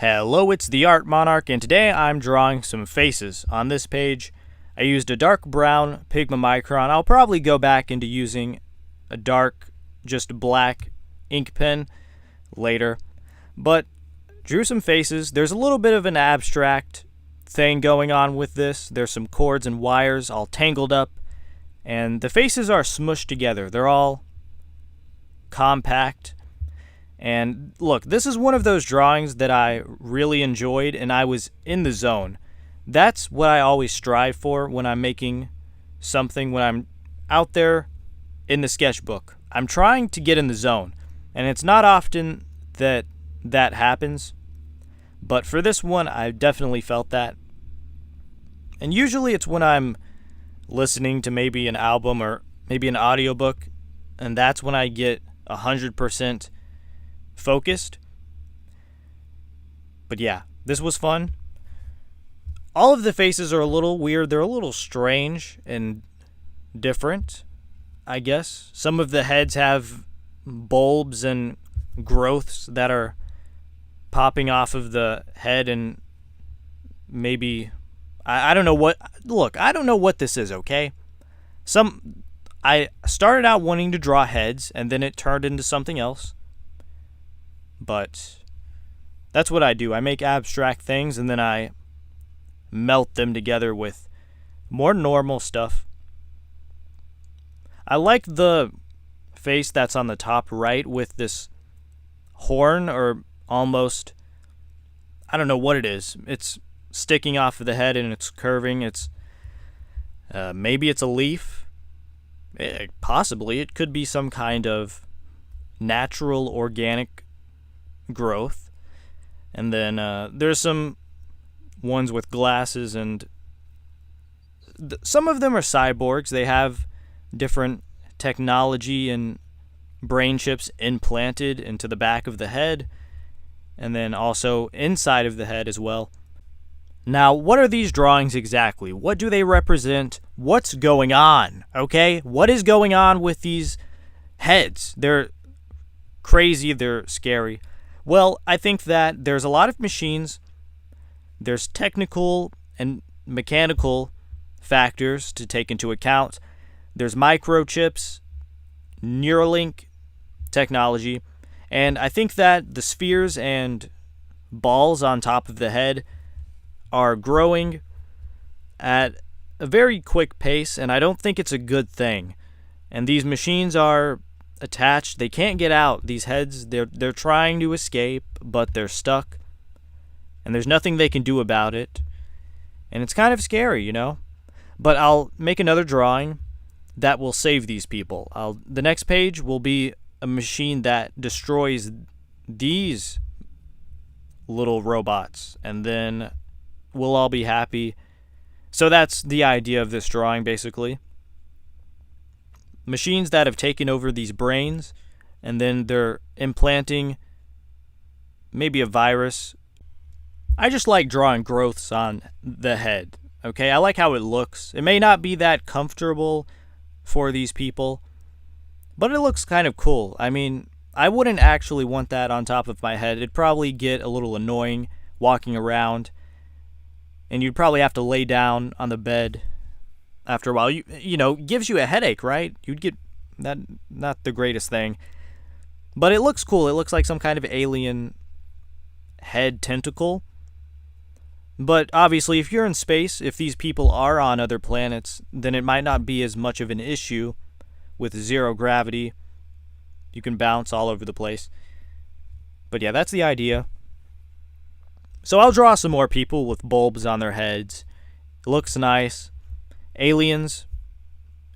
Hello, it's the Art Monarch, and today I'm drawing some faces. On this page, I used a dark brown Pigma Micron. I'll probably go back into using a dark, just black ink pen later. But drew some faces. There's a little bit of an abstract thing going on with this. There's some cords and wires all tangled up, and the faces are smushed together. They're all compact. And look, this is one of those drawings that I really enjoyed, and I was in the zone. That's what I always strive for when I'm making something, when I'm out there in the sketchbook. I'm trying to get in the zone, and it's not often that that happens, but for this one, I definitely felt that. And usually it's when I'm listening to maybe an album or maybe an audiobook, and that's when I get 100% focused. But yeah, this was fun. All of the faces are a little weird. They're a little strange and different, I guess. Some of the heads have bulbs and growths that are popping off of the head, and maybe I don't know what. Look, I don't know what this is, okay? I started out wanting to draw heads, and then it turned into something else. But that's what I do. I make abstract things, and then I melt them together with more normal stuff. I like the face that's on the top right with this horn, or almost, I don't know what it is. It's sticking off of the head and it's curving. It's maybe it's a leaf. Possibly. It could be some kind of natural organic growth. And then there's some ones with glasses, and some of them are cyborgs. They have different technology and brain chips implanted into the back of the head, and then also inside of the head as well. Now, what are these drawings exactly? What do they represent? What's going on? Okay? What is going on with these heads? They're crazy, they're scary. Well, I think that there's a lot of machines. There's technical and mechanical factors to take into account. There's microchips, Neuralink technology, and I think that the spheres and balls on top of the head are growing at a very quick pace, and I don't think it's a good thing. And these machines are attached. They can't get out. These heads, they're trying to escape, but they're stuck, and there's nothing they can do about it. And it's kind of scary, you know? But I'll make another drawing that will save these people. The next page will be a machine that destroys these little robots, and then we'll all be happy. So that's the idea of this drawing, basically. Machines that have taken over these brains, and then they're implanting maybe a virus. I just like drawing growths on the head, okay? I like how it looks. It may not be that comfortable for these people, but it looks kind of cool. I mean, I wouldn't actually want that on top of my head. It'd probably get a little annoying walking around, and you'd probably have to lay down on the bed after a while. You know, gives you a headache, right? You'd get that, not the greatest thing. But it looks cool. It looks like some kind of alien head tentacle. But obviously, if you're in space, if these people are on other planets, then it might not be as much of an issue. With zero gravity, you can bounce all over the place. But yeah, that's the idea. So I'll draw some more people with bulbs on their heads. It looks nice. Aliens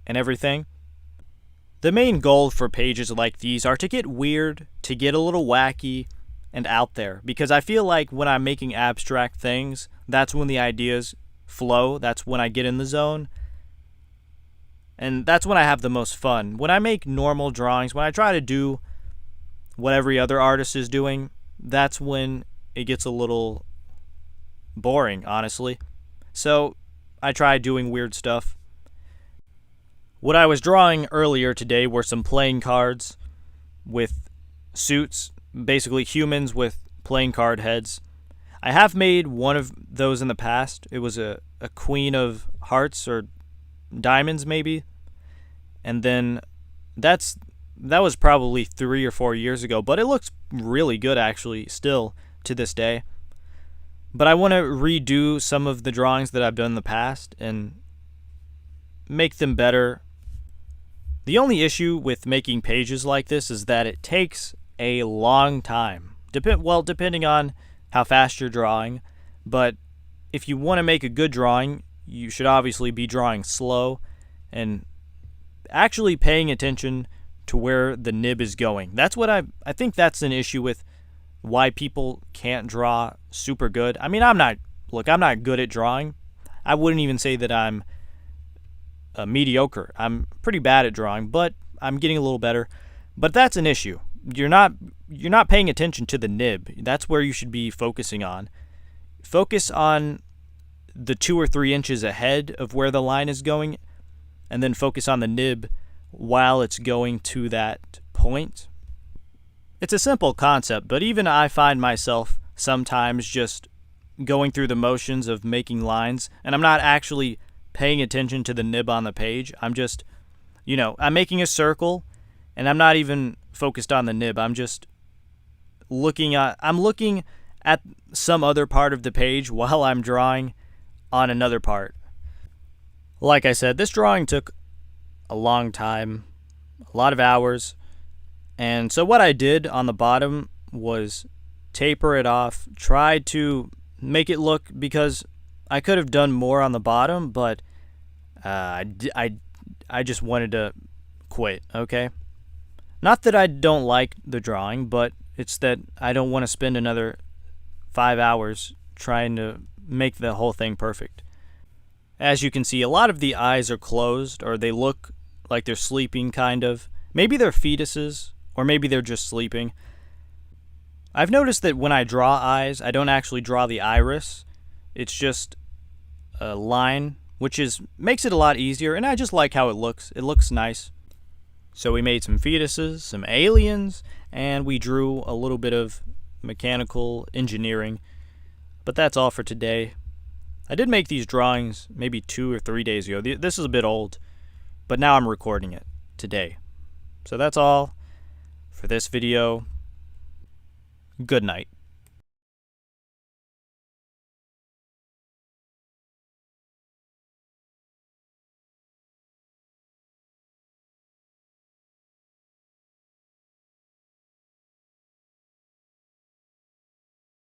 and everything. The main goal for pages like these are to get weird, to get a little wacky and out there. Because I feel like when I'm making abstract things, that's when the ideas flow. That's when I get in the zone. And that's when I have the most fun. When I make normal drawings, when I try to do what every other artist is doing, that's when it gets a little boring, honestly. So I try doing weird stuff. What I was drawing earlier today were some playing cards with suits, basically humans with playing card heads. I have made one of those in the past. It was a queen of hearts or diamonds maybe. And then that was probably 3 or 4 years ago, but it looks really good actually still to this day. But I want to redo some of the drawings that I've done in the past and make them better. The only issue with making pages like this is that it takes a long time. Depending on how fast you're drawing, but if you want to make a good drawing, you should obviously be drawing slow and actually paying attention to where the nib is going. That's what I think that's an issue with why people can't draw super good. I mean, I'm not good at drawing. I wouldn't even say that I'm mediocre. I'm pretty bad at drawing, but I'm getting a little better. But that's an issue. You're not paying attention to the nib. That's where you should be focusing on. Focus on the 2 or 3 inches ahead of where the line is going, and then focus on the nib while it's going to that point. It's a simple concept, but even I find myself sometimes just going through the motions of making lines, and I'm not actually paying attention to the nib on the page. I'm just, I'm making a circle, and I'm not even focused on the nib. I'm just looking at some other part of the page while I'm drawing on another part. Like I said, this drawing took a long time, a lot of hours. And so what I did on the bottom was taper it off, try to make it look, because I could have done more on the bottom, but I just wanted to quit, okay? Not that I don't like the drawing, but it's that I don't want to spend another 5 hours trying to make the whole thing perfect. As you can see, a lot of the eyes are closed, or they look like they're sleeping, kind of. Maybe they're fetuses, or maybe they're just sleeping. I've noticed that when I draw eyes, I don't actually draw the iris. It's just a line, which makes it a lot easier, and I just like how it looks. It looks nice. So we made some fetuses, some aliens, and we drew a little bit of mechanical engineering. But that's all for today. I did make these drawings maybe 2 or 3 days ago. This is a bit old, but now I'm recording it today. So that's all for this video. Good night.